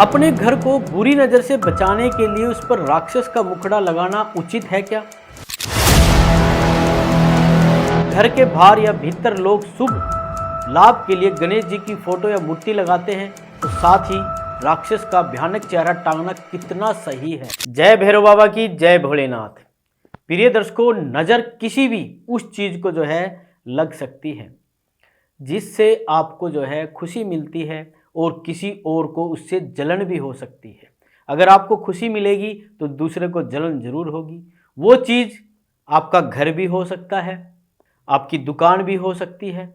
अपने घर को बुरी नजर से बचाने के लिए उस पर राक्षस का मुखड़ा लगाना उचित है क्या? घर के बाहर या भीतर लोग शुभ लाभ के लिए गणेश जी की फोटो या मूर्ति लगाते हैं, तो साथ ही राक्षस का भयानक चेहरा टांगना कितना सही है? जय भैरव बाबा की जय भोलेनाथ। प्रिय दर्शकों, नजर किसी भी उस चीज को जो है लग सकती है जिससे आपको जो है खुशी मिलती है और किसी और को उससे जलन भी हो सकती है। अगर आपको खुशी मिलेगी तो दूसरे को जलन जरूर होगी। वो चीज़ आपका घर भी हो सकता है, आपकी दुकान भी हो सकती है।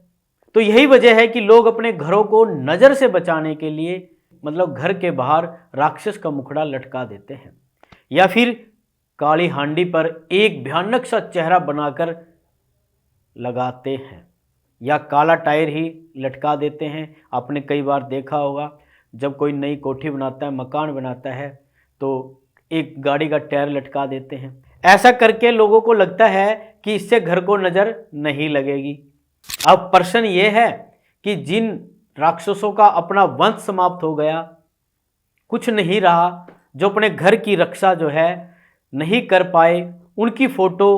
तो यही वजह है कि लोग अपने घरों को नज़र से बचाने के लिए मतलब घर के बाहर राक्षस का मुखड़ा लटका देते हैं या फिर काली हांडी पर एक भयानक सा चेहरा बनाकर लगाते हैं या काला टायर ही लटका देते हैं। आपने कई बार देखा होगा, जब कोई नई कोठी बनाता है, मकान बनाता है, तो एक गाड़ी का टायर लटका देते हैं। ऐसा करके लोगों को लगता है कि इससे घर को नज़र नहीं लगेगी। अब प्रश्न ये है कि जिन राक्षसों का अपना वंश समाप्त हो गया, कुछ नहीं रहा, जो अपने घर की रक्षा जो है नहीं कर पाए, उनकी फोटो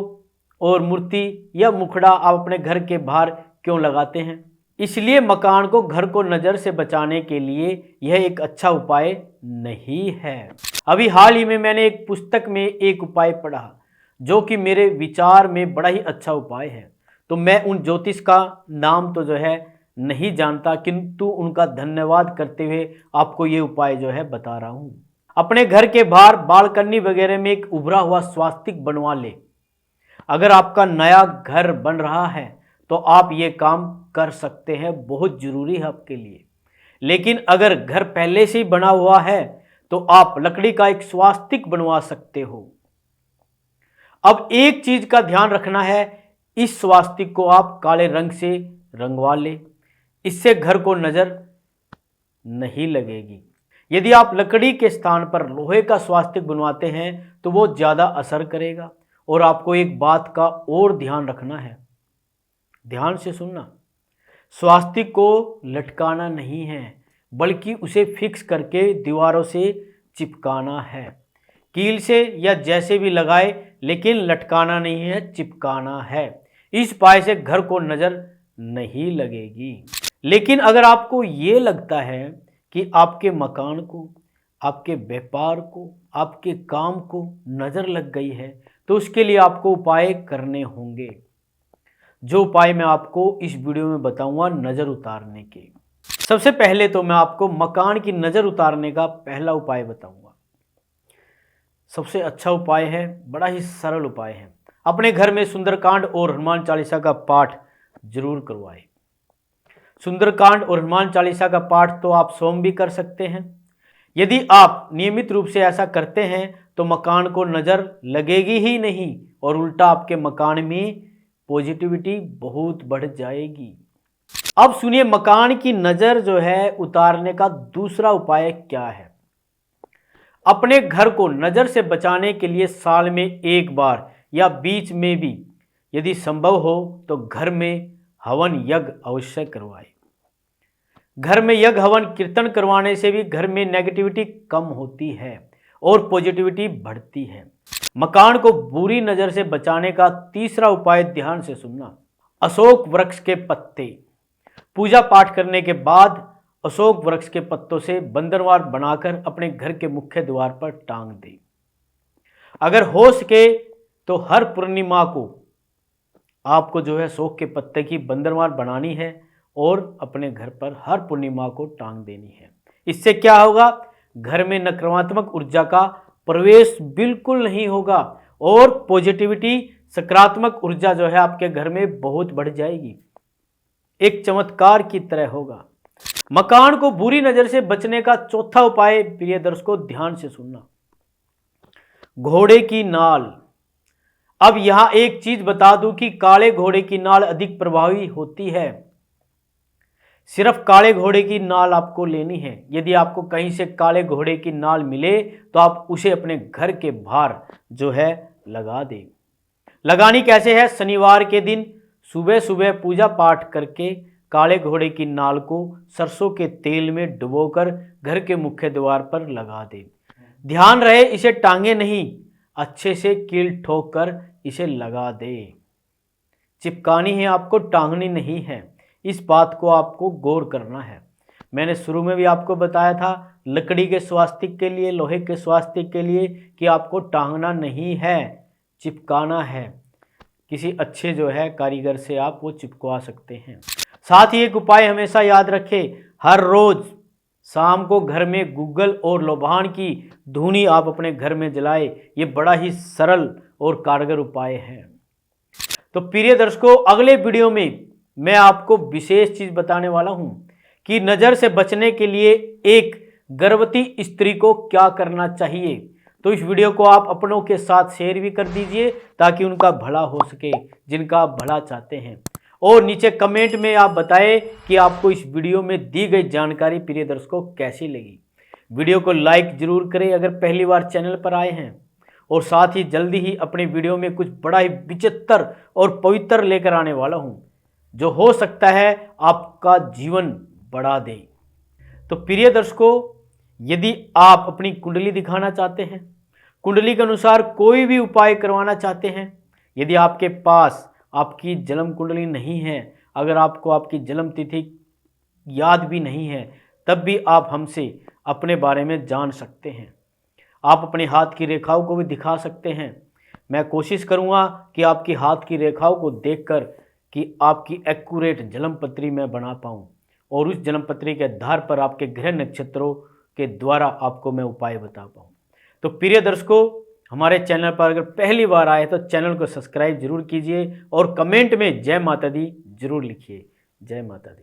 और मूर्ति या मुखड़ा आप अपने घर के बाहर क्यों लगाते हैं? इसलिए मकान को, घर को नज़र से बचाने के लिए यह एक अच्छा उपाय नहीं है। अभी हाल ही में मैंने एक पुस्तक में एक उपाय पढ़ा जो कि मेरे विचार में बड़ा ही अच्छा उपाय है। तो मैं उन ज्योतिष का नाम तो जो है नहीं जानता, किंतु उनका धन्यवाद करते हुए आपको ये उपाय जो है बता रहा हूँ। अपने घर के बाहर बालकनी वगैरह में एक उभरा हुआ स्वास्तिक बनवा ले। अगर आपका नया घर बन रहा है तो आप ये काम कर सकते हैं, बहुत जरूरी है आपके लिए। लेकिन अगर घर पहले से ही बना हुआ है तो आप लकड़ी का एक स्वास्तिक बनवा सकते हो। अब एक चीज का ध्यान रखना है, इस स्वास्तिक को आप काले रंग से रंगवा ले, इससे घर को नजर नहीं लगेगी। यदि आप लकड़ी के स्थान पर लोहे का स्वास्तिक बनवाते हैं तो वो ज्यादा असर करेगा। और आपको एक बात का और ध्यान रखना है, ध्यान से सुनना, स्वास्तिक को लटकाना नहीं है बल्कि उसे फिक्स करके दीवारों से चिपकाना है। कील से या जैसे भी लगाए, लेकिन लटकाना नहीं है, चिपकाना है। इस उपाय से घर को नजर नहीं लगेगी। लेकिन अगर आपको ये लगता है कि आपके मकान को, आपके व्यापार को, आपके काम को नजर लग गई है, तो उसके लिए आपको उपाय करने होंगे, जो उपाय मैं आपको इस वीडियो में बताऊंगा नज़र उतारने के। सबसे पहले तो मैं आपको मकान की नज़र उतारने का पहला उपाय बताऊंगा। सबसे अच्छा उपाय है, बड़ा ही सरल उपाय है। अपने घर में सुंदरकांड और हनुमान चालीसा का पाठ जरूर करवाएं। सुंदरकांड और हनुमान चालीसा का पाठ तो आप स्वयं भी कर सकते हैं। यदि आप नियमित रूप से ऐसा करते हैं तो मकान को नज़र लगेगी ही नहीं और उल्टा आपके मकान में पॉजिटिविटी बहुत बढ़ जाएगी। अब सुनिए, मकान की नज़र जो है उतारने का दूसरा उपाय क्या है। अपने घर को नज़र से बचाने के लिए साल में एक बार या बीच में भी यदि संभव हो तो घर में हवन यज्ञ अवश्य करवाए। घर में यज्ञ हवन कीर्तन करवाने से भी घर में नेगेटिविटी कम होती है और पॉजिटिविटी बढ़ती है। मकान को बुरी नज़र से बचाने का तीसरा उपाय, ध्यान से सुनना, अशोक वृक्ष के पत्ते। पूजा पाठ करने के बाद अशोक वृक्ष के पत्तों से बंदरवाल बनाकर अपने घर के मुख्य द्वार पर टांग दे। अगर हो सके तो हर पूर्णिमा को आपको जो है अशोक के पत्ते की बंदरवाल बनानी है और अपने घर पर हर पूर्णिमा को टांग देनी है। इससे क्या होगा, घर में नकारात्मक ऊर्जा का प्रवेश बिल्कुल नहीं होगा और पॉजिटिविटी, सकारात्मक ऊर्जा जो है आपके घर में बहुत बढ़ जाएगी, एक चमत्कार की तरह होगा। मकान को बुरी नजर से बचने का चौथा उपाय, प्रिय दर्शकों ध्यान से सुनना, घोड़े की नाल। अब यहां एक चीज बता दूं कि काले घोड़े की नाल अधिक प्रभावी होती है। सिर्फ काले घोड़े की नाल आपको लेनी है। यदि आपको कहीं से काले घोड़े की नाल मिले तो आप उसे अपने घर के बाहर जो है लगा दें। लगानी कैसे है, शनिवार के दिन सुबह सुबह पूजा पाठ करके काले घोड़े की नाल को सरसों के तेल में डुबोकर घर के मुख्य द्वार पर लगा दे। ध्यान रहे इसे टांगे नहीं, अच्छे से कील ठोक कर इसे लगा दे। चिपकानी है आपको, टांगनी नहीं है। इस बात को आपको गौर करना है। मैंने शुरू में भी आपको बताया था लकड़ी के स्वास्तिक के लिए, लोहे के स्वास्तिक के लिए कि आपको टांगना नहीं है, चिपकाना है। किसी अच्छे जो है कारीगर से आप वो चिपकवा सकते हैं। साथ ही एक उपाय हमेशा याद रखें, हर रोज शाम को घर में गूगल और लोबान की धूनी आप अपने घर में जलाए। ये बड़ा ही सरल और कारगर उपाय है। तो प्रिय दर्शकों, अगले वीडियो में मैं आपको विशेष चीज बताने वाला हूं कि नजर से बचने के लिए एक गर्भवती स्त्री को क्या करना चाहिए। तो इस वीडियो को आप अपनों के साथ शेयर भी कर दीजिए ताकि उनका भला हो सके, जिनका आप भला चाहते हैं। और नीचे कमेंट में आप बताएं कि आपको इस वीडियो में दी गई जानकारी प्रिय दर्शकों कैसी लगी। वीडियो को लाइक जरूर करें अगर पहली बार चैनल पर आए हैं, और साथ ही जल्दी ही अपने वीडियो में कुछ बड़ा ही विचित्र और पवित्र लेकर आने वाला हूं, जो हो सकता है आपका जीवन बढ़ा दे। तो प्रिय दर्शकों, यदि आप अपनी कुंडली दिखाना चाहते हैं, कुंडली के अनुसार कोई भी उपाय करवाना चाहते हैं, यदि आपके पास आपकी जन्म कुंडली नहीं है, अगर आपको आपकी जन्म तिथि याद भी नहीं है, तब भी आप हमसे अपने बारे में जान सकते हैं। आप अपने हाथ की रेखाओं को भी दिखा सकते हैं। मैं कोशिश करूंगा कि आपकी हाथ की रेखाओं को देखकर कि आपकी एक्यूरेट जन्मपत्री मैं बना पाऊं, और उस जन्मपत्री के आधार पर आपके ग्रह नक्षत्रों के द्वारा आपको मैं उपाय बता पाऊं। तो प्रिय दर्शकों, हमारे चैनल पर अगर पहली बार आए तो चैनल को सब्सक्राइब जरूर कीजिए और कमेंट में जय माता दी जरूर लिखिए। जय माता दी।